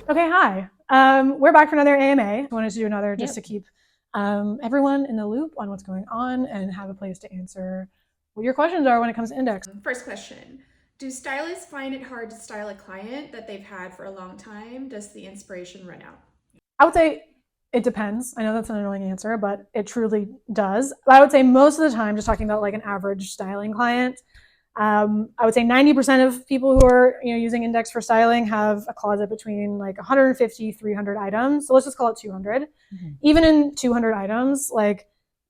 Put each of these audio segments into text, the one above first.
Okay, hi. We're back for another AMA. I wanted to do another just to keep everyone in the loop on what's going on and have a place to answer what your questions are when it comes to Indyx. First question. Do stylists find it hard to style a client that they've had for a long time? Does the inspiration run out? I would say it depends. I know that's an annoying answer, but it truly does. I would say most of the time, just talking about like an average styling client, I would say 90% of people who are using Indyx for styling have a closet between like 150, 300 items. So let's just call it 200. Mm-hmm. Even in 200 items, like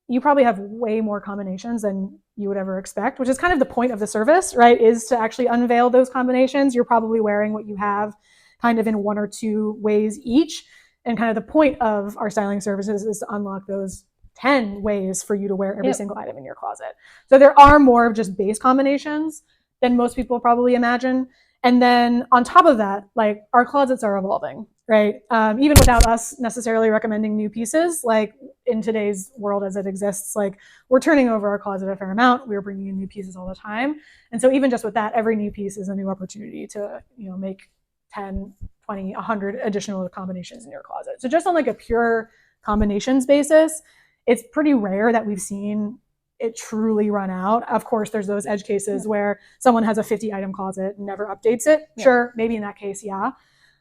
you probably have way more combinations than you would ever expect, which is kind of the point of the service, right? Is to actually unveil those combinations. You're probably wearing what you have kind of in one or two ways each. And kind of the point of our styling services is to unlock those 10 ways for you to wear every single item in your closet. So there are more of just base combinations than most people probably imagine. And then on top of that, like our closets are evolving, right? Even without us necessarily recommending new pieces, like in today's world as it exists, like we're turning over our closet a fair amount. We're bringing in new pieces all the time. And so even just with that, every new piece is a new opportunity to, make 10, 20, 100 additional combinations in your closet. So just on like a pure combinations basis, it's pretty rare that we've seen it truly run out. Of course, there's those edge cases where someone has a 50 item closet and never updates it. Sure, maybe in that case, yeah.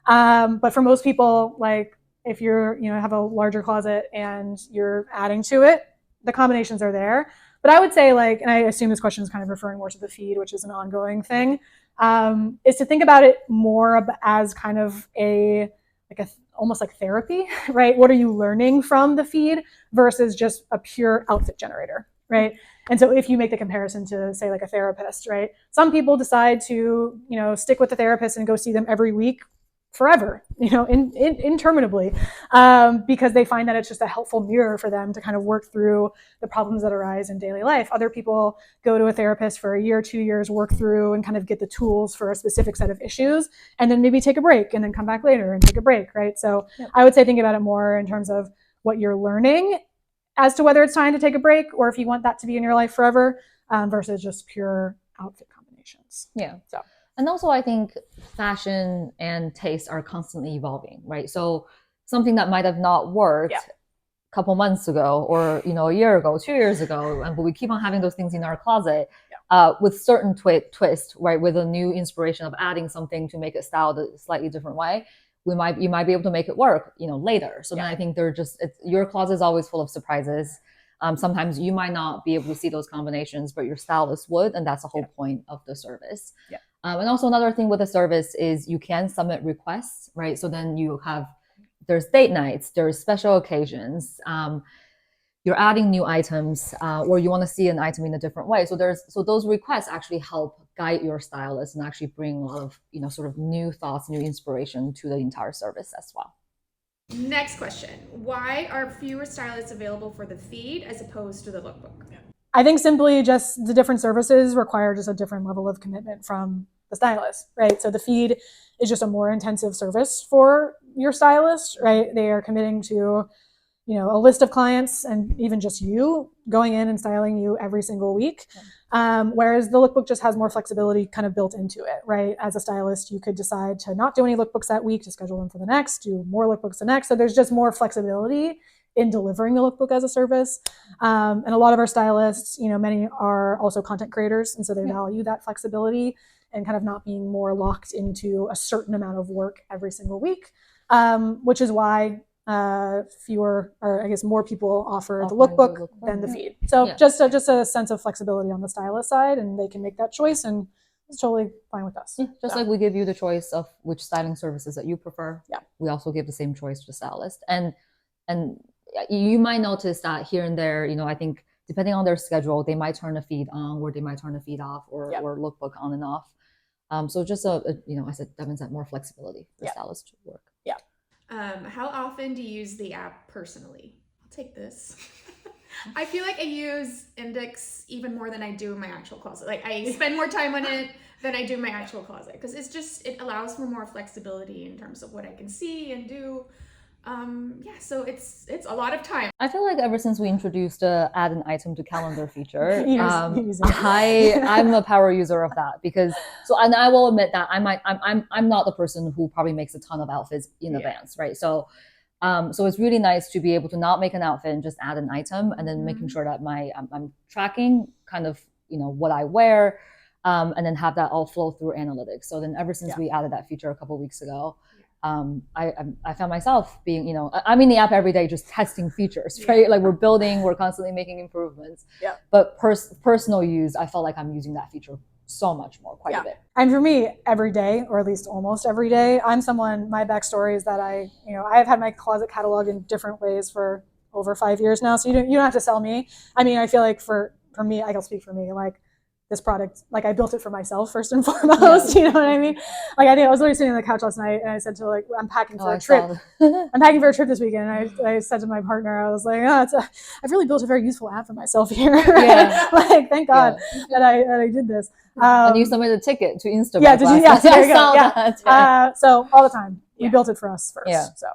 But for most people, like if you're, have a larger closet and you're adding to it, the combinations are there. But I would say like, and I assume this question is kind of referring more to the feed, which is an ongoing thing, is to think about it more as kind of almost like therapy, right? What are you learning from the feed versus just a pure outfit generator, right? And so if you make the comparison to say like a therapist, right? Some people decide to, stick with the therapist and go see them every week forever, interminably, because they find that it's just a helpful mirror for them to kind of work through the problems that arise in daily life. Other people go to a therapist for a year, 2 years, work through and kind of get the tools for a specific set of issues, and then maybe take a break and then come back later and take a break, right? So I would say think about it more in terms of what you're learning as to whether it's time to take a break or if you want that to be in your life forever, versus just pure outfit combinations. Yeah. And also I think fashion and taste are constantly evolving, right? So something that might have not worked a couple months ago or, a year ago, 2 years ago, but we keep on having those things in our closet with certain twist, right? With a new inspiration of adding something to make it styled a slightly different way. You might be able to make it work, later. So then I think your closet is always full of surprises. Sometimes you might not be able to see those combinations, but your stylist would, and that's the whole point of the service. And also another thing with the service is you can submit requests, right? So then there's date nights, there's special occasions, you're adding new items, or you want to see an item in a different way. So those requests actually help guide your stylist and actually bring a lot of, sort of new thoughts, new inspiration to the entire service as well. Next question. Why are fewer stylists available for the feed as opposed to the lookbook? I think simply just the different services require just a different level of commitment from the stylist, right? So the feed is just a more intensive service for your stylist, right? They are committing to, a list of clients and even just you going in and styling you every single week. Whereas the lookbook just has more flexibility kind of built into it, right? As a stylist, you could decide to not do any lookbooks that week, to schedule them for the next, do more lookbooks the next. So there's just more flexibility in delivering the lookbook as a service. And a lot of our stylists, many are also content creators. And so they value that flexibility and kind of not being more locked into a certain amount of work every single week, which is why fewer, or I guess more people offer the lookbook than the feed. So just a sense of flexibility on the stylist side, and they can make that choice, and it's totally fine with us. Just like we give you the choice of which styling services that you prefer. We also give the same choice to the stylist. And you might notice that here and there, I think depending on their schedule, they might turn the feed on or they might turn the feed off or lookbook on and off. So just as Devon said, more flexibility for stylist to work. How often do you use the app personally? I'll take this. I feel like I use Indyx even more than I do in my actual closet. Like I spend more time on it than I do my actual closet because it allows for more flexibility in terms of what I can see and do. Yeah, so it's a lot of time. I feel like ever since we introduced the add an item to calendar feature, Use it. I'm a power user of that because and I will admit that I'm not the person who probably makes a ton of outfits in advance, right? So it's really nice to be able to not make an outfit and just add an item, and then making sure that I'm tracking kind of what I wear, and then have that all flow through analytics. So then ever since we added that feature a couple of weeks ago, I found myself being, I'm in the app every day just testing features, right? Like we're constantly making improvements. Yeah. But personal use, I felt like I'm using that feature so much more, quite a bit. And for me, every day, or at least almost every day, my backstory is that I've had my closet catalog in different ways for over 5 years now. So you don't have to sell me. I mean, I feel like for me, I can speak for me, like this product, like I built it for myself first and foremost. You know what I mean? Like I think I was literally sitting on the couch last night and I said to I'm packing for a trip. I'm packing for a trip this weekend. And I said to my partner, I was like, I've really built a very useful app for myself here. Yeah. Like thank God that I did this. And you submitted a ticket to Instagram. Yeah, there you go. That. So all the time, we built it for us first. Yeah. So.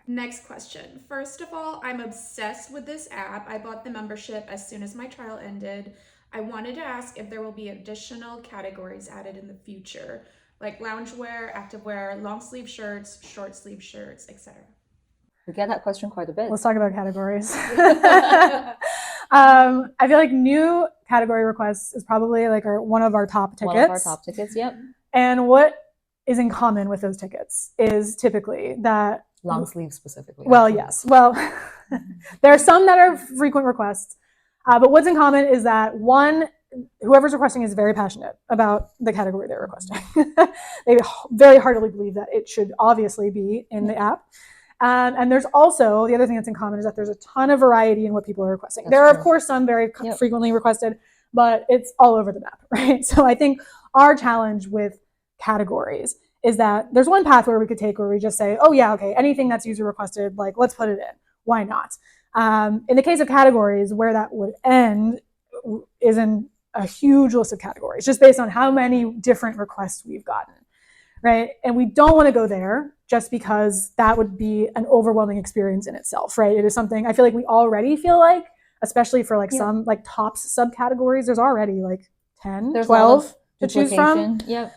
Next question. First of all, I'm obsessed with this app. I bought the membership as soon as my trial ended. I wanted to ask if there will be additional categories added in the future, like loungewear, activewear, long sleeve shirts, short sleeve shirts, etc. We get that question quite a bit. Let's talk about categories. I feel like new category requests is probably like one of our top tickets. One of our top tickets, yep. And what is in common with those tickets is typically that long sleeve specifically. Well, actually. Yes. Well, there are some that are frequent requests, but what's in common is that whoever's requesting is very passionate about the category they're requesting. They very heartily believe that it should obviously be in the app. And there's also, the other thing that's in common is that there's a ton of variety in what people are requesting. There are, of course, some very frequently requested, but it's all over the map, right? So I think our challenge with categories is that there's one path where we could take where we just say, oh yeah, okay, anything that's user requested, like let's put it in. Why not? In the case of categories, where that would end is in a huge list of categories, just based on how many different requests we've gotten, right? And we don't want to go there just because that would be an overwhelming experience in itself, right? It is something I feel like we already feel like, especially for like some like tops subcategories, there's already like 10, 12 to choose from. Yep.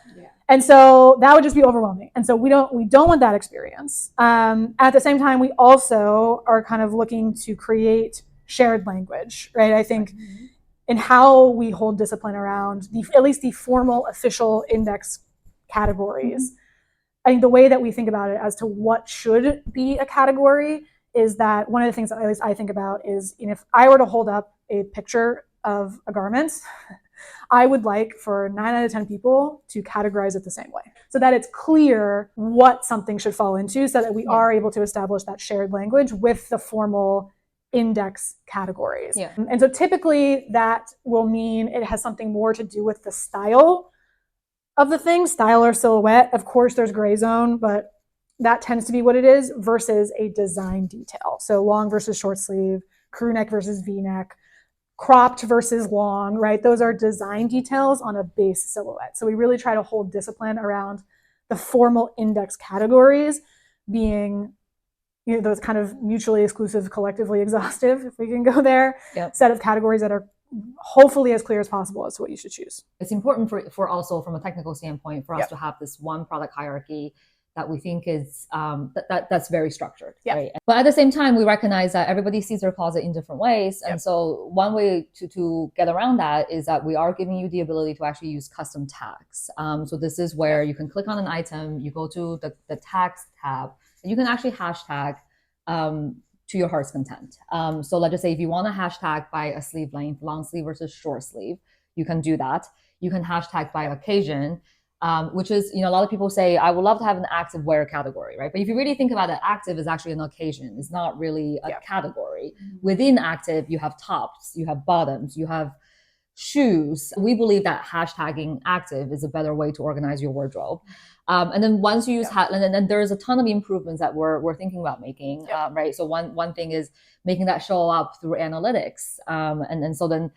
And so that would just be overwhelming. And so we don't want that experience. At the same time, we also are kind of looking to create shared language, right? I think in how we hold discipline around at least the formal official index categories. I think the way that we think about it as to what should be a category is that one of the things that at least I think about is, if I were to hold up a picture of a garment, I would like for 9 out of 10 people to categorize it the same way so that it's clear what something should fall into, so that we are able to establish that shared language with the formal index categories. Yeah. And so typically that will mean it has something more to do with the style of the thing, style or silhouette. Of course, there's gray zone, but that tends to be what it is, versus a design detail. So long versus short sleeve, crew neck versus V-neck, cropped versus long, right? Those are design details on a base silhouette. So we really try to hold discipline around the formal index categories being, those kind of mutually exclusive, collectively exhaustive, if we can go there, set of categories that are hopefully as clear as possible as to what you should choose. It's important for also from a technical standpoint for us to have this one product hierarchy that we think is that's very structured, right? But at the same time, we recognize that everybody sees their closet in different ways, and so one way to get around that is that we are giving you the ability to actually use custom tags. So this is where you can click on an item, you go to the tags tab, and you can actually hashtag to your heart's content. So let's just say if you want to hashtag by a sleeve length, long sleeve versus short sleeve, you can do that. You can hashtag by occasion. Which is, a lot of people say, I would love to have an active wear category, right? But if you really think about it, active is actually an occasion. It's not really a category. Within active, you have tops, you have bottoms, you have shoes. We believe that hashtagging active is a better way to organize your wardrobe. And then once you use and then there's a ton of improvements that we're thinking about making, right? So one thing is making that show up through analytics. And so then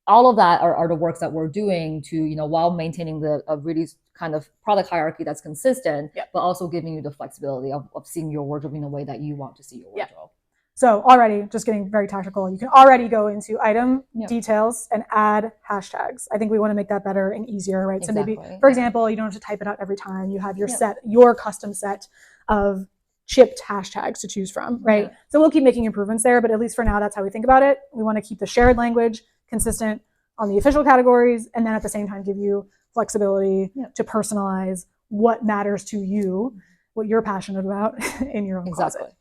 all of that are the works that we're doing to, while maintaining a really kind of product hierarchy that's consistent, Yep. but also giving you the flexibility of seeing your wardrobe in a way that you want to see your Yep. wardrobe. So already, just getting very tactical, you can already go into item Yep. details and add hashtags. I think we want to make that better and easier, right? Exactly. So maybe, for example, you don't have to type it out every time. You have your Yep. set, your custom set of chipped hashtags to choose from, right? Yeah. So we'll keep making improvements there, but at least for now, that's how we think about it. We want to keep the shared language consistent on the official categories, and then at the same time give you flexibility Yep. to personalize what matters to you, what you're passionate about in your own Exactly. closet.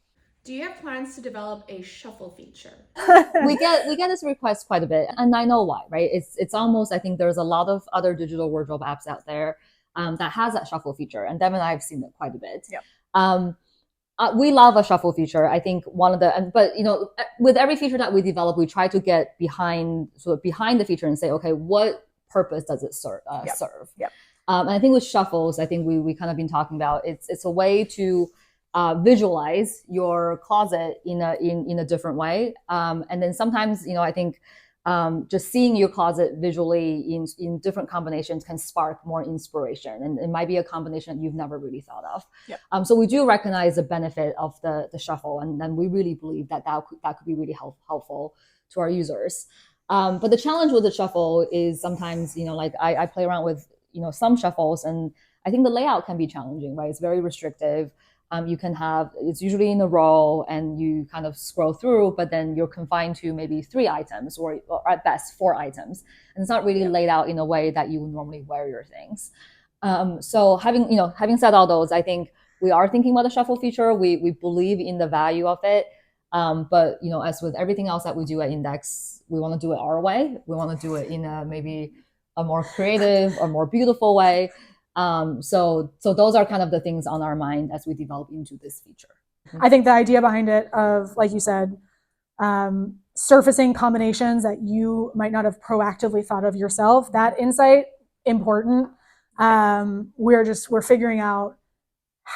Do you have plans to develop a shuffle feature? we get this request quite a bit, and I know why, right? It's almost, I think there's a lot of other digital wardrobe apps out there that has that shuffle feature, and Devon and I have seen it quite a bit. Yep. We love a shuffle feature. I think but with every feature that we develop, we try to get behind the feature and say, okay, what purpose does it serve? Yep. And I think with shuffles, I think we kind of been talking about it's a way to visualize your closet in a different way. And then sometimes, I think just seeing your closet visually in different combinations can spark more inspiration. And it might be a combination that you've never really thought of. Yep. So we do recognize the benefit of the shuffle. And then we really believe that could be really helpful to our users. But the challenge with the shuffle is sometimes, like I play around with, some shuffles, and I think the layout can be challenging, right? It's very restrictive. It's usually in a row and you kind of scroll through, but then you're confined to maybe 3 items or at best 4 items. And it's not really laid out in a way that you would normally wear your things. So having said all those, I think we are thinking about the shuffle feature. We believe in the value of it. But as with everything else that we do at Indyx, we want to do it our way. We want to do it in maybe a more creative or more beautiful way. So those are kind of the things on our mind as we develop into this feature. I think the idea behind it of, like you said, surfacing combinations that you might not have proactively thought of yourself, that insight, important. We're figuring out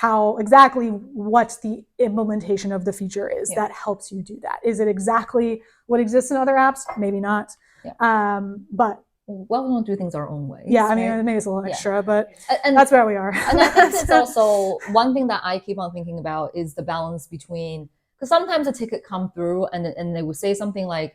what the implementation of the feature is that helps you do that. Is it exactly what exists in other apps? Maybe not. Yeah. But we want to do things our own way. Yeah, I mean, right? maybe it's a little extra, but that's where we are. And I think it's also one thing that I keep on thinking about is the balance between, because sometimes a ticket come through and they would say something like,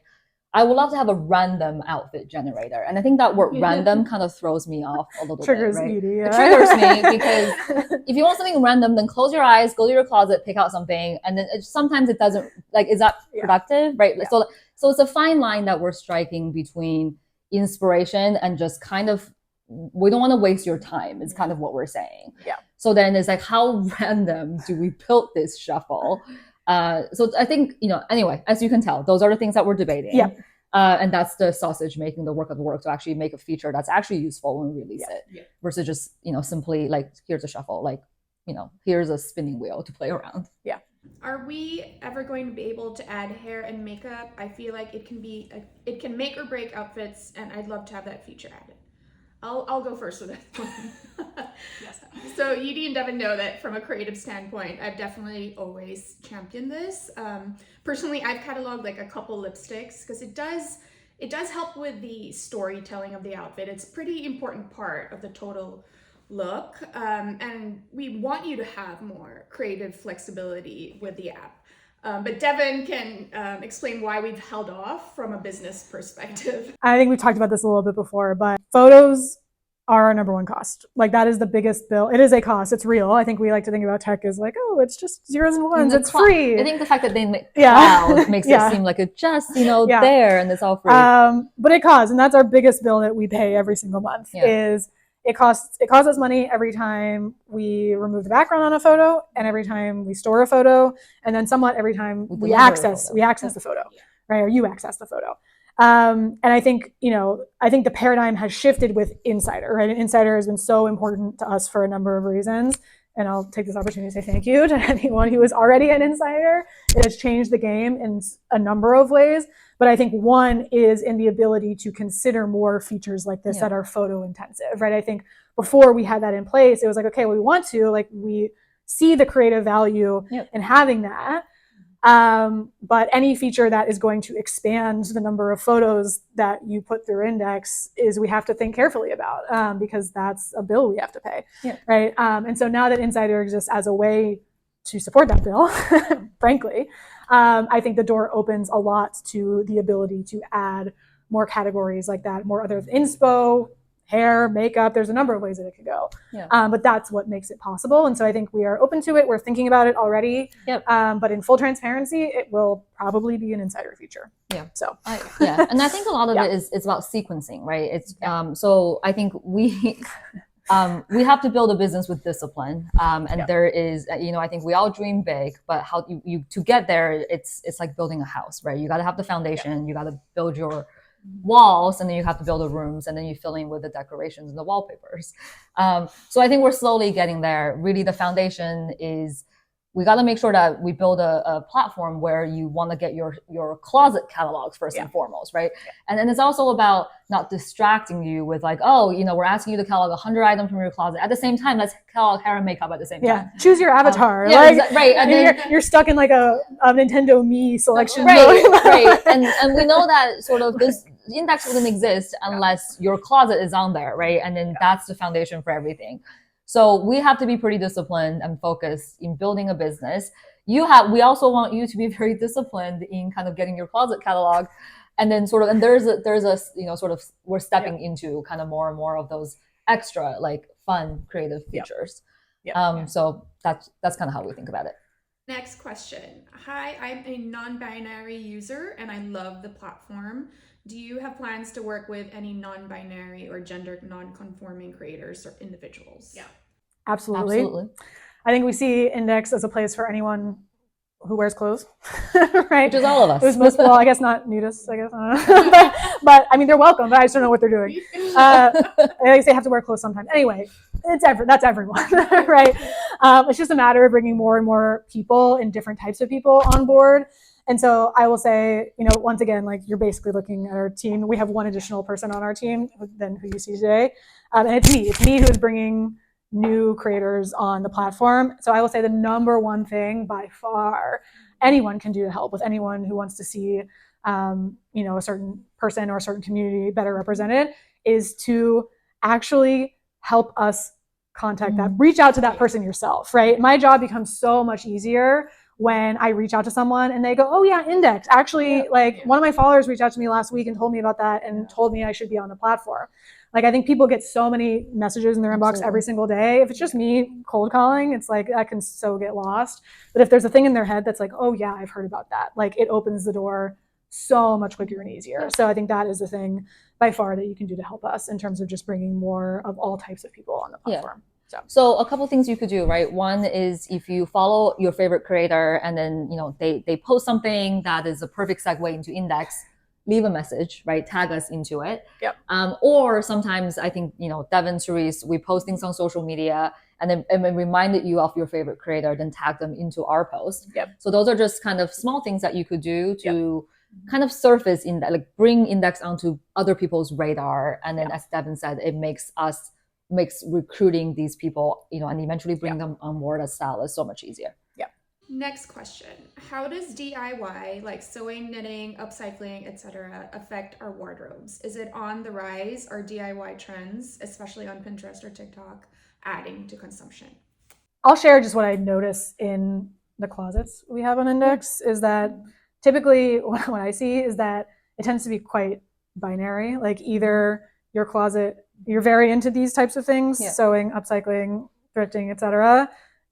I would love to have a random outfit generator. And I think that word random kind of throws me off a little Triggers bit. Right? Yidi, yeah. It triggers me because if you want something random, then close your eyes, go to your closet, pick out something. And then sometimes it doesn't, is that productive? Right? Yeah. So it's a fine line that we're striking between inspiration and just kind of, we don't want to waste your time is kind of what we're saying. Yeah. So then it's like, how random do we build this shuffle? So I think, anyway, as you can tell, those are the things that we're debating. Yeah. And that's the sausage making the work of the work to actually make a feature that's actually useful when we release it versus just, simply like, here's a shuffle, like, here's a spinning wheel to play around. Yeah. Are we ever going to be able to add hair and makeup? I feel like it can make or break outfits, and I'd love to have that feature added. I'll go first with that one. Yes. So Yidi and Devon know that from a creative standpoint, I've definitely always championed this. Personally, I've cataloged like a couple lipsticks because it does help with the storytelling of the outfit. It's a pretty important part of the total look, and we want you to have more creative flexibility with the app. But Devon can explain why we've held off from a business perspective. I think we talked about this a little bit before, but photos are our number one cost. Like, that is the biggest bill. It is a cost. It's real. I think we like to think about tech as like, oh, it's just zeros and ones. It's free. I think the fact that they make cloud makes it seem like it's just, there and it's all free. But it costs, and that's our biggest bill that we pay every single month is it costs us money every time we remove the background on a photo and every time we store a photo, and then somewhat every time we access the photo, right? Or you access the photo. And I think the paradigm has shifted with Insider, right? And Insider has been so important to us for a number of reasons. And I'll take this opportunity to say thank you to anyone who is already an insider. It has changed the game in a number of ways. But I think one is in the ability to consider more features like this that are photo intensive, right? I think before we had that in place, it was like, okay, well, we want to, we see the creative value in having that. But any feature that is going to expand the number of photos that you put through Indyx is we have to think carefully about, because that's a bill we have to pay, right? And so now that Insider exists as a way to support that bill, frankly, I think the door opens a lot to the ability to add more categories like that, more other inspo, hair, makeup. There's a number of ways that it could go. But that's what makes it possible. And so I think we are open to it. We're thinking about it already. But in full transparency, it will probably be an Insider feature. So and I think a lot of it is it's about sequencing, right? It's so I think we have to build a business with discipline. And there is, I think we all dream big, but how you to get there, it's like building a house, right? You got to have the foundation. You got to build your walls, and then you have to build the rooms, and then you fill in with the decorations and the wallpapers. So I think we're slowly getting there. Really, the foundation is we got to make sure that we build a platform where you want to get your closet catalogs first and foremost, right? And then it's also about not distracting you with like, oh, we're asking you to catalog 100 items from your closet. At the same time, let's catalog hair and makeup at the same time. Choose your avatar. Right. And then you're stuck in like a Nintendo Mii selection. Right. And we know that sort of this Indyx wouldn't exist unless your closet is on there, right? And then that's the foundation for everything. So we have to be pretty disciplined and focused in building a business. We also want you to be very disciplined in kind of getting your closet catalog, and then there's a sort of we're stepping into kind of more and more of those extra like fun creative features. So that's kind of how we think about it. Next question. Hi, I'm a non-binary user and I love the platform. Do you have plans to work with any non-binary or gender non-conforming creators or individuals? Absolutely. I think we see Indyx as a place for anyone who wears clothes, right? Which is all of us. Well, I guess not nudists, I guess. But I mean, they're welcome, but I just don't know what they're doing. They have to wear clothes sometimes. Anyway, that's everyone, right? It's just a matter of bringing more and more people and different types of people on board. And so I will say, once again, like you're basically looking at our team. We have one additional person on our team than who you see today. And it's me. It's me who is bringing new creators on the platform. So I will say the number one thing by far anyone can do to help with anyone who wants to see, a certain person or a certain community better represented is to actually help us contact that, reach out to that person yourself, right? My job becomes so much easier when I reach out to someone and they go, oh yeah, Indyx. Actually, one of my followers reached out to me last week and told me about that and told me I should be on the platform. Like, I think people get so many messages in their inbox every single day. If it's just me cold calling, it's like, that can so get lost. But if there's a thing in their head that's like, oh yeah, I've heard about that. Like, it opens the door so much quicker and easier. So I think that is the thing by far that you can do to help us in terms of just bringing more of all types of people on the platform. So a couple things you could do, right? One is if you follow your favorite creator and then, they post something that is a perfect segue into Indyx, leave a message, right? Tag us into it. Or sometimes I think, Devon, Therese, we post things on social media and then reminded you of your favorite creator, then tag them into our post. So those are just kind of small things that you could do to kind of surface in that, like bring Indyx onto other people's radar. And then as Devon said, it makes recruiting these people, and eventually bring them on board as stylists so much easier. Next question. How does DIY, like sewing, knitting, upcycling, etc., affect our wardrobes? Is it on the rise? Are DIY trends, especially on Pinterest or TikTok, adding to consumption? I'll share just what I notice in the closets we have on Indyx is that typically what I see is that it tends to be quite binary. Like either your closet, you're very into these types of things, sewing, upcycling, thrifting, etc.,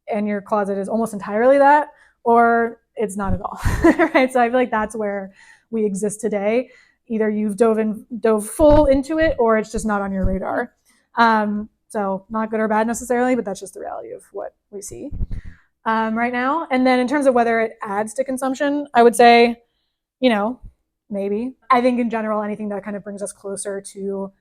and your closet is almost entirely that, or it's not at all, right? So I feel like that's where we exist today. Either you've dove full into it, or it's just not on your radar. So not good or bad necessarily, but that's just the reality of what we see right now. And then in terms of whether it adds to consumption, I would say, maybe. I think in general, anything that kind of brings us closer to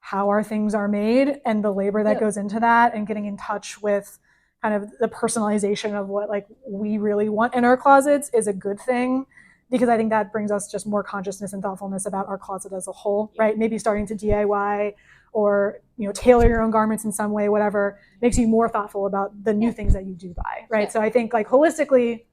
how our things are made and the labor that goes into that and getting in touch with kind of the personalization of what like we really want in our closets is a good thing, because I think that brings us just more consciousness and thoughtfulness about our closet as a whole, right? Maybe starting to DIY or, tailor your own garments in some way, whatever makes you more thoughtful about the new things that you do buy, right? So I think like holistically,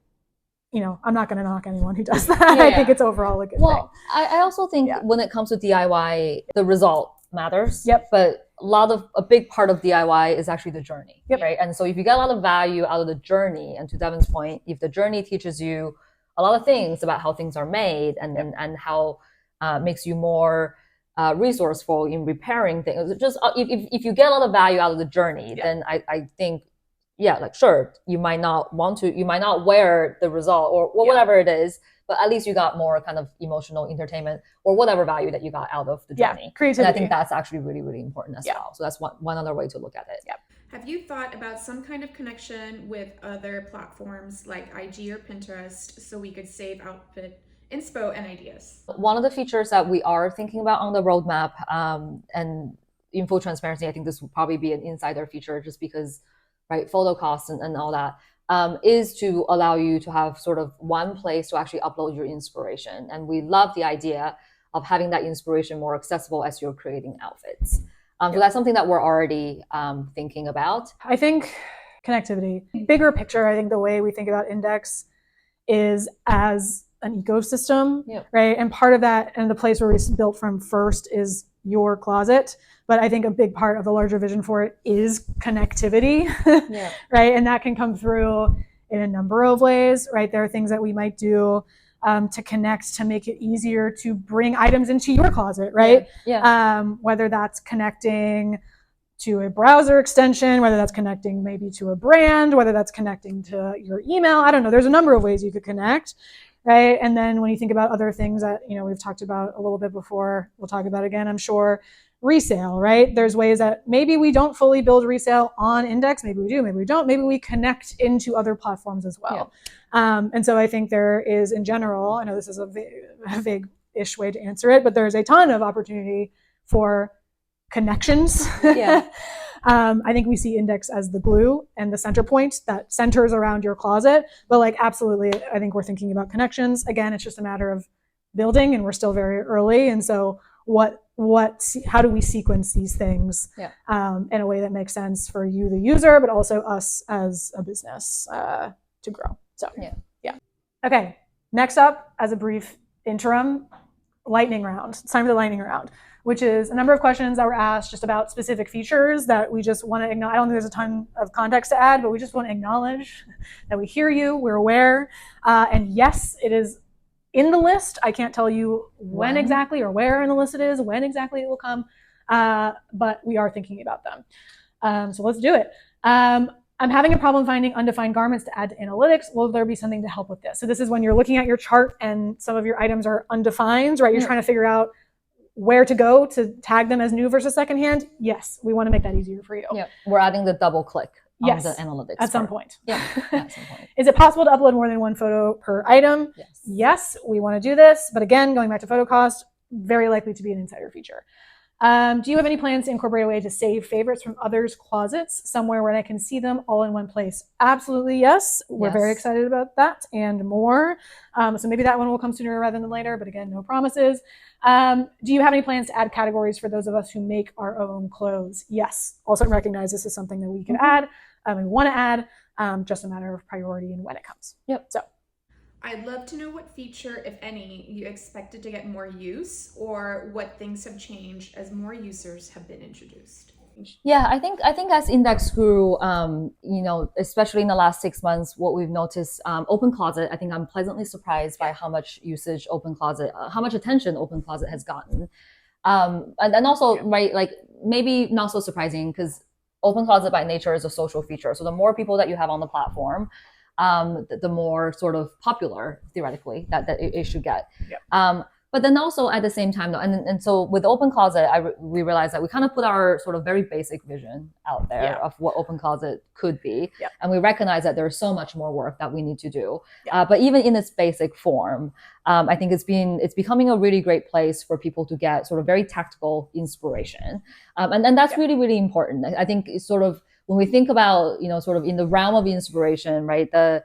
I'm not going to knock anyone who does that. I think it's overall a good thing. I also think when it comes to DIY, the result matters. But a big part of DIY is actually the journey, right? And so if you get a lot of value out of the journey, and to Devon's point, if the journey teaches you a lot of things about how things are made and how makes you more resourceful in repairing things, just if you get a lot of value out of the journey, then I think, sure, you might not wear the result or whatever it is, but at least you got more kind of emotional entertainment or whatever value that you got out of the journey. Creativity. And I think that's actually really, really important as well. So that's one other way to look at it. Have you thought about some kind of connection with other platforms like IG or Pinterest so we could save outfit inspo and ideas? One of the features that we are thinking about on the roadmap, and in full transparency, I think this will probably be an insider feature just because, right, photo costs and all that, is to allow you to have sort of one place to actually upload your inspiration. And we love the idea of having that inspiration more accessible as you're creating outfits. So that's something that we're already thinking about. I think connectivity, bigger picture, I think the way we think about Indyx is as an ecosystem, right? And part of that, and the place where we built from first, is your closet. But I think a big part of the larger vision for it is connectivity, right? And that can come through in a number of ways, right? There are things that we might do to connect, to make it easier to bring items into your closet, right? Whether that's connecting to a browser extension, whether that's connecting maybe to a brand, whether that's connecting to your email. I don't know. There's a number of ways you could connect, right? And then when you think about other things that, we've talked about a little bit before, we'll talk about again, I'm sure, resale, right? There's ways that maybe we don't fully build resale on Indyx. Maybe we do, maybe we don't. Maybe we connect into other platforms as well. And so I think there is, in general, I know this is a vague-ish way to answer it, but there's a ton of opportunity for connections. I think we see Indyx as the glue and the center point that centers around your closet. But absolutely, I think we're thinking about connections. Again, it's just a matter of building, and we're still very early. And so how do we sequence these things in a way that makes sense for you, the user, but also us as a business to grow. So okay, next up, as a brief interim, lightning round. It's time for the lightning round, which is a number of questions that were asked just about specific features that we just want to acknowledge. I don't think there's a ton of context to add, but we just want to acknowledge that we hear you, we're aware, and yes, it is in the list. I can't tell you when exactly or where in the list it is, when exactly it will come, but we are thinking about them. So let's do it. I'm having a problem finding undefined garments to add to analytics. Will there be something to help with this? So this is when you're looking at your chart and some of your items are undefined, right? You're trying to figure out where to go to tag them as new versus secondhand. Yes, we want to make that easier for you. We're adding the double click on the analytics at some point. At some point. Is it possible to upload more than one photo per item? Yes, we want to do this. But again, going back to photo cost, very likely to be an insider feature. Do you have any plans to incorporate a way to save favorites from others' closets somewhere where I can see them all in one place? Absolutely, yes. We're very excited about that and more. So maybe that one will come sooner rather than later, but again, no promises. Do you have any plans to add categories for those of us who make our own clothes? Yes. Also recognize this is something that we can add, we want to add, just a matter of priority and when it comes. So I'd love to know what feature, if any, you expected to get more use, or what things have changed as more users have been introduced. I think as Indyx grew, especially in the last 6 months, what we've noticed, Open Closet, I think I'm pleasantly surprised by how much usage Open Closet, how much attention Open Closet has gotten. And then also, right, maybe not so surprising because Open Closet by nature is a social feature. So the more people that you have on the platform, the more sort of popular, theoretically, that it should get. But then also at the same time, though, and so with Open Closet, we realized that we kind of put our sort of very basic vision out there of what Open Closet could be. And we recognize that there's so much more work that we need to do. But even in its basic form, I think it's becoming a really great place for people to get sort of very tactical inspiration. And that's really, really important. I think it's sort of, when we think about, sort of in the realm of inspiration, right, the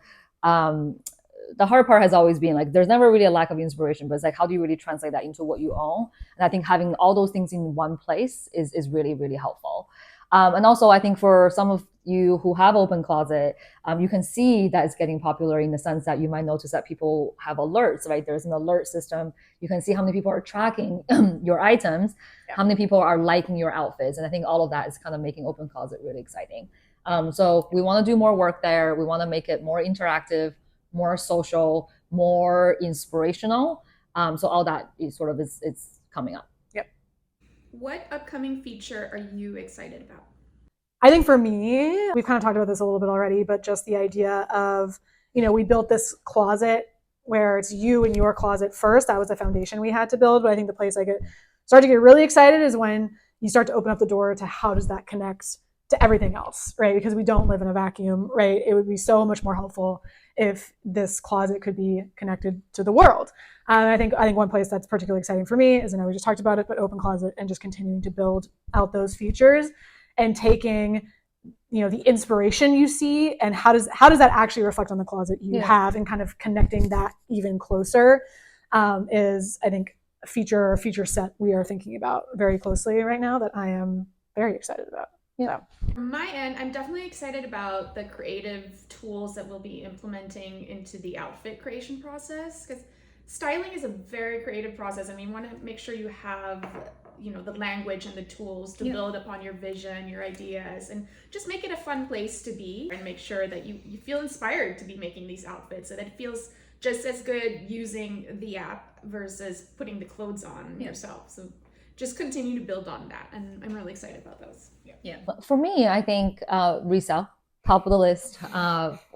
hard part has always been there's never really a lack of inspiration, but it's how do you really translate that into what you own? And I think having all those things in one place is really, really helpful. And also, I think for some of you who have open closet, you can see that it's getting popular in the sense that you might notice that people have alerts, right? There's an alert system. You can see how many people are tracking your items, how many people are liking your outfits. And I think all of that is kind of making open closet really exciting. So we want to do more work there. We want to make it more interactive, more social, more inspirational. So all that is sort of it's coming up. Yep. What upcoming feature are you excited about? I think for me, we've kind of talked about this a little bit already, but just the idea of, we built this closet where it's you and your closet first. That was the foundation we had to build. But I think the place I start to get really excited is when you start to open up the door to how does that connect to everything else, right? Because we don't live in a vacuum, right? It would be so much more helpful if this closet could be connected to the world. I think one place that's particularly exciting for me is, I know we just talked about it, but open closet and just continuing to build out those features and taking, the inspiration you see and how does that actually reflect on the closet you have, and kind of connecting that even closer is, I think, a feature set we are thinking about very closely right now that I am very excited about. Yeah. From my end, I'm definitely excited about the creative tools that we'll be implementing into the outfit creation process, because styling is a very creative process, and we want to make sure you have, the language and the tools to build upon your vision, your ideas, and just make it a fun place to be, and make sure that you feel inspired to be making these outfits, and it feels just as good using the app versus putting the clothes on yourself. So just continue to build on that, and I'm really excited about those. Yeah. For me, I think resale, top of the list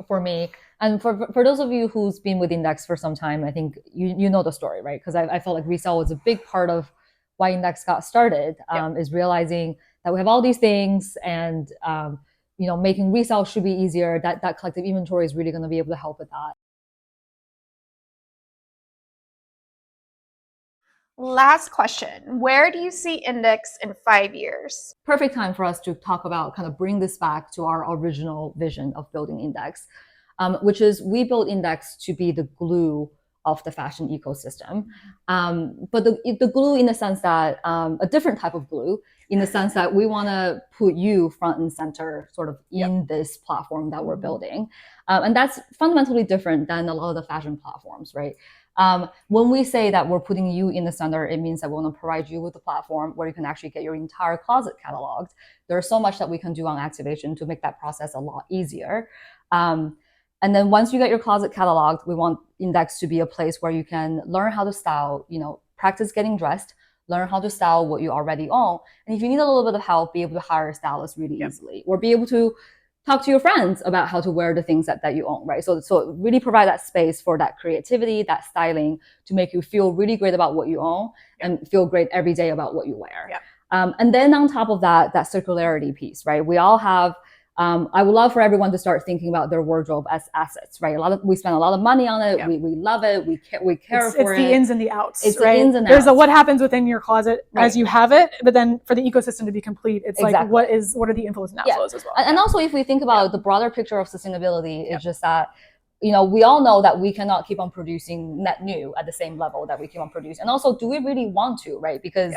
for me. And for those of you who's been with Indyx for some time, I think you know the story, right? Because I felt like resale was a big part of why Indyx got started, is realizing that we have all these things, and making resale should be easier. That collective inventory is really going to be able to help with that. Last question. Where do you see Indyx in 5 years? Perfect time for us to talk about, kind of bring this back to our original vision of building Indyx, which is we built Indyx to be the glue of the fashion ecosystem. But the glue in the sense that, a different type of glue, in the sense that we want to put you front and center sort of in this platform that we're building. And that's fundamentally different than a lot of the fashion platforms, right? When we say that we're putting you in the center, it means that we want to provide you with a platform where you can actually get your entire closet cataloged. There's so much that we can do on activation to make that process a lot easier. And then once you get your closet cataloged, we want Indyx to be a place where you can learn how to style, practice getting dressed, learn how to style what you already own. And if you need a little bit of help, be able to hire a stylist really easily, or be able to talk to your friends about how to wear the things that you own, right? So really provide that space for that creativity, that styling, to make you feel really great about what you own and feel great every day about what you wear. And then on top of that circularity piece, right? We all have, I would love for everyone to start thinking about their wardrobe as assets, right? We spend a lot of money on it. We love it. We care for it. It's the ins and the outs. It's right? the ins and outs. There's what happens within your closet as you have it, but then for the ecosystem to be complete, it's like what are the inflows and outflows as well. And also, if we think about the broader picture of sustainability, it's just that, we all know that we cannot keep on producing net new at the same level that we keep on producing. And also, do we really want to, right? Because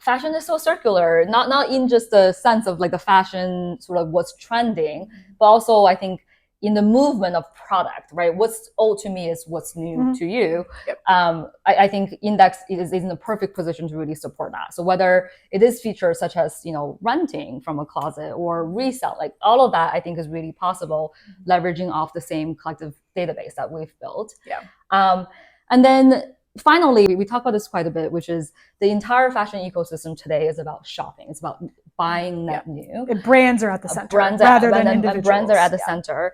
fashion is so circular, not in just the sense of like the fashion sort of what's trending, but also I think in the movement of product, right? What's old to me is what's new to you. I think Indyx is in a perfect position to really support that. So whether it is features such as, renting from a closet or resell, like all of that, I think is really possible, leveraging off the same collective database that we've built. And then finally, we talk about this quite a bit, which is the entire fashion ecosystem today is about shopping. It's about buying net new. Brands are at the center rather than individuals. Brands are at the center.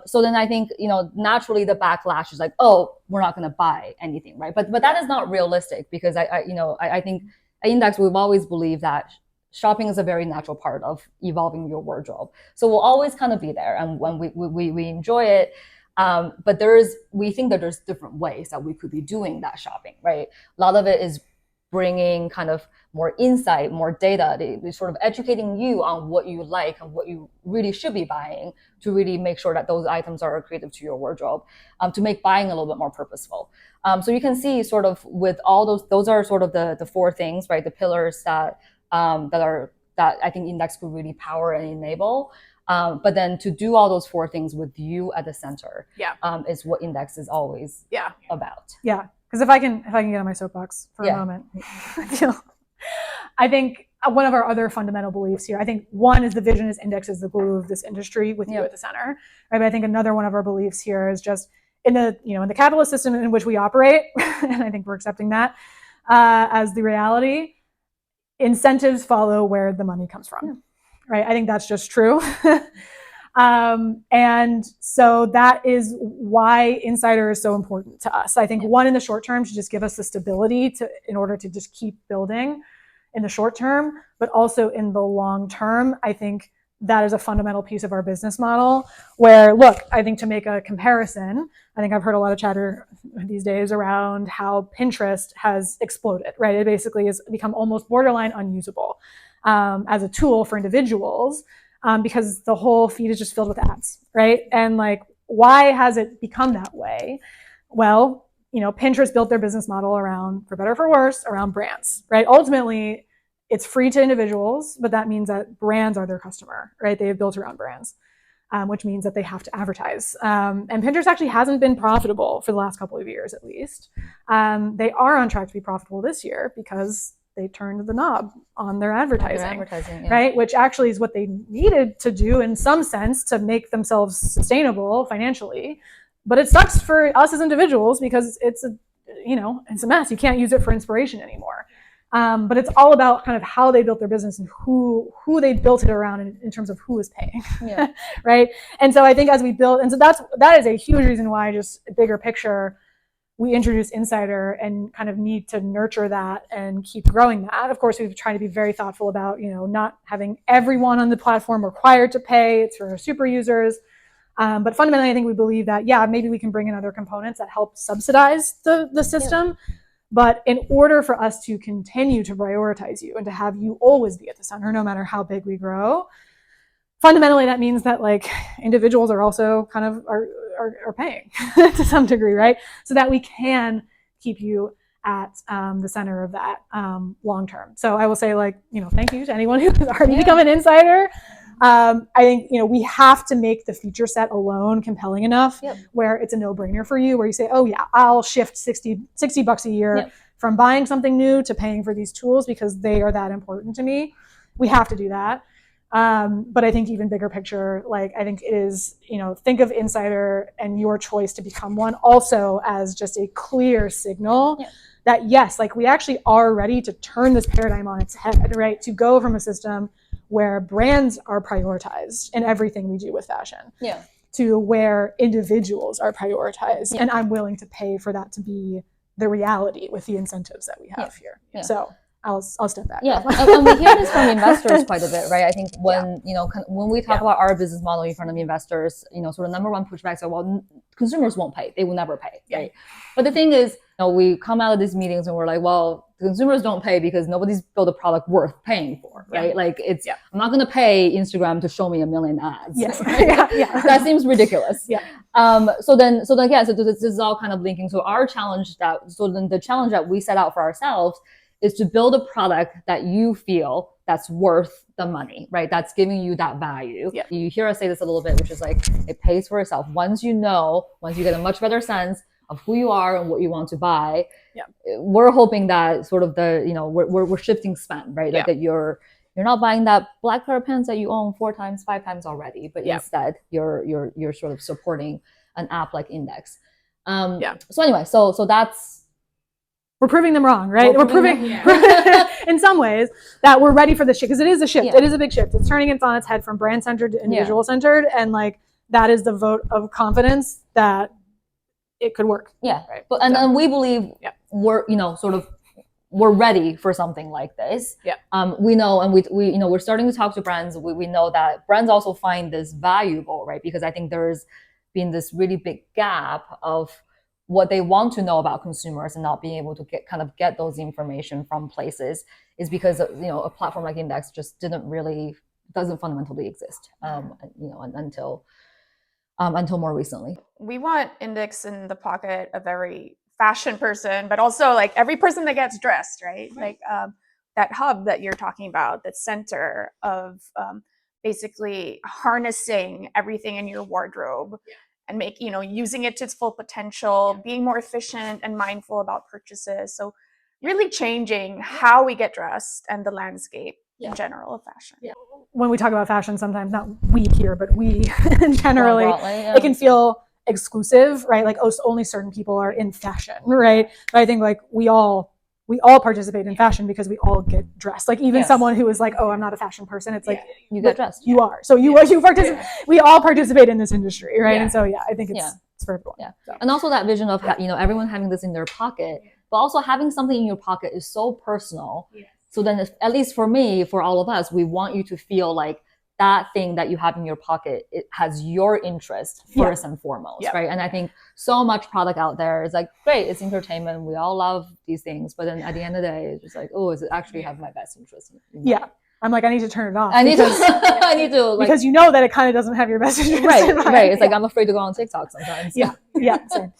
So then I think, naturally the backlash is like, oh, we're not going to buy anything, right? But that is not realistic, because I think at Indyx, we've always believed that shopping is a very natural part of evolving your wardrobe. So we'll always kind of be there, and when we enjoy it. But we think that there's different ways that we could be doing that shopping, right? A lot of it is bringing kind of more insight, more data, they sort of educating you on what you like and what you really should be buying to really make sure that those items are accretive to your wardrobe, to make buying a little bit more purposeful. So you can see sort of with all those are sort of the four things, right? The pillars that that I think Indyx could really power and enable. But then to do all those 4 things with you at the center, is what Indyx is always about. Yeah, because if I can get on my soapbox for a moment, I think one of our other fundamental beliefs here, I think one is the vision is Indyx is the glue of this industry with you at the center. Right? But I think another one of our beliefs here is just in the capitalist system in which we operate, and I think we're accepting that as the reality. Incentives follow where the money comes from, right? I think that's just true. And so that is why Insider is so important to us. I think one in the short term to just give us the stability in order to just keep building in the short term, but also in the long term, I think that is a fundamental piece of our business model where, look, I think to make a comparison, I think I've heard a lot of chatter these days around how Pinterest has exploded, right? It basically has become almost borderline unusable as a tool for individuals because the whole feed is just filled with ads, right? And like, why has it become that way? Well, Pinterest built their business model around, for better or for worse, around brands, right? Ultimately, it's free to individuals, but that means that brands are their customer, right? They have built around brands, which means that they have to advertise. And Pinterest actually hasn't been profitable for the last couple of years, at least. They are on track to be profitable this year because they turned the knob on their advertising, right? Which actually is what they needed to do in some sense to make themselves sustainable financially. But it sucks for us as individuals because it's a mess. You can't use it for inspiration anymore. But it's all about kind of how they built their business and who they built it around in terms of who is paying, right? And so I think as we build, and so that is a huge reason why, just a bigger picture, we introduce Insider and kind of need to nurture that and keep growing that. Of course, we've tried to be very thoughtful about, not having everyone on the platform required to pay. It's for super users. But fundamentally, I think we believe that, maybe we can bring in other components that help subsidize the system. Yeah. But in order for us to continue to prioritize you and to have you always be at the center, no matter how big we grow, fundamentally, that means that like individuals are also kind of are paying to some degree, right? So that we can keep you at the center of that long term. So I will say, thank you to anyone who's already become an insider. I think, we have to make the feature set alone compelling enough where it's a no-brainer for you, where you say, oh yeah, I'll shift $60 a year from buying something new to paying for these tools because they are that important to me. We have to do that. But I think even bigger picture, I think it is, think of Insider and your choice to become one also as just a clear signal that yes, we actually are ready to turn this paradigm on its head, right? To go from a system where brands are prioritized in everything we do with fashion to where individuals are prioritized. And I'm willing to pay for that to be the reality with the incentives that we have here. So I'll step back. And we hear this from investors quite a bit, right? I think when when we talk about our business model in front of investors, sort of number one pushback is, well, consumers won't pay; they will never pay, right? But the thing is, we come out of these meetings and we're like, well, consumers don't pay because nobody's built a product worth paying for, right? I'm not going to pay Instagram to show me 1 million ads. That seems ridiculous. So this is all kind of linking. So our challenge the challenge that we set out for ourselves is to build a product that you feel that's worth the money, right? That's giving you that value. You hear us say this a little bit, which is it pays for itself. Once you get a much better sense of who you are and what you want to buy, we're hoping that sort of we're shifting spend, right? That you're not buying that black pair of pants that you own 4 times, 5 times already, but instead you're sort of supporting an app like Indyx. So anyway, so that's, we're proving them wrong, right? We're proving in some ways that we're ready for this shift because it is a shift. It is a big shift. It's turning it on its head from brand centered to individual centered, and that is the vote of confidence that it could work. Right. But and we believe we're we're ready for something like this. We know, and we we're starting to talk to brands. We know that brands also find this valuable, right? Because I think there's been this really big gap of what they want to know about consumers and not being able to get those information from places is because a platform like Indyx just doesn't fundamentally exist until more recently. We want Indyx in the pocket of every fashion person, but also every person that gets dressed, right? that hub that you're talking about, that center of basically harnessing everything in your wardrobe and using it to its full potential, being more efficient and mindful about purchases. So really changing how we get dressed and the landscape in general of fashion. When we talk about fashion, sometimes not we here, but we generally, Broadly, it can feel exclusive, right? Like, oh, only certain people are in fashion, right? But I think like we all participate in fashion because we all get dressed. Like even someone who is like, oh, I'm not a fashion person. It's like you get dressed. You are. So you participate. We all participate in this industry, right? And so I think it's for everyone. So. And also that vision of everyone having this in their pocket, but also having something in your pocket is so personal. So then, at least for me, for all of us, we want you to feel like that thing that you have in your pocket, it has your interest first and foremost, right? And I think so much product out there is like, great, it's entertainment. We all love these things. But then at the end of the day, it's just like, oh, does it actually have my best interest? I'm like, I need to turn it off. I need to like, because you know that it kind of doesn't have your best interest in mind. Right. It's like, I'm afraid to go on TikTok sometimes. Same.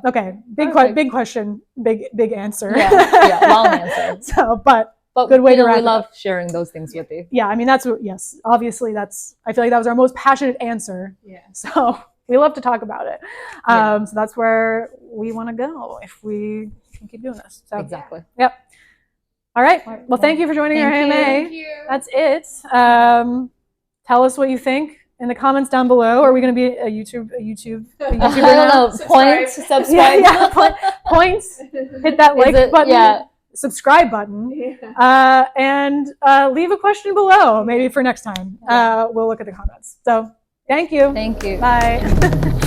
Okay. Big question, big answer. Long answer. So, but good way to wrap it up. We love sharing those things with you. Yeah, I mean, obviously I feel like that was our most passionate answer. So we love to talk about it. So that's where we want to go if we can keep doing this. So exactly. Yep. All right. Well, thank you for joining our AMA. Thank you. That's it. Tell us what you think in the comments down below. Are we going to be a YouTuber I don't know. Subscribe. Points. Hit that like button. Subscribe button. And leave a question below, maybe for next time. We'll look at the comments. So thank you. Thank you. Bye.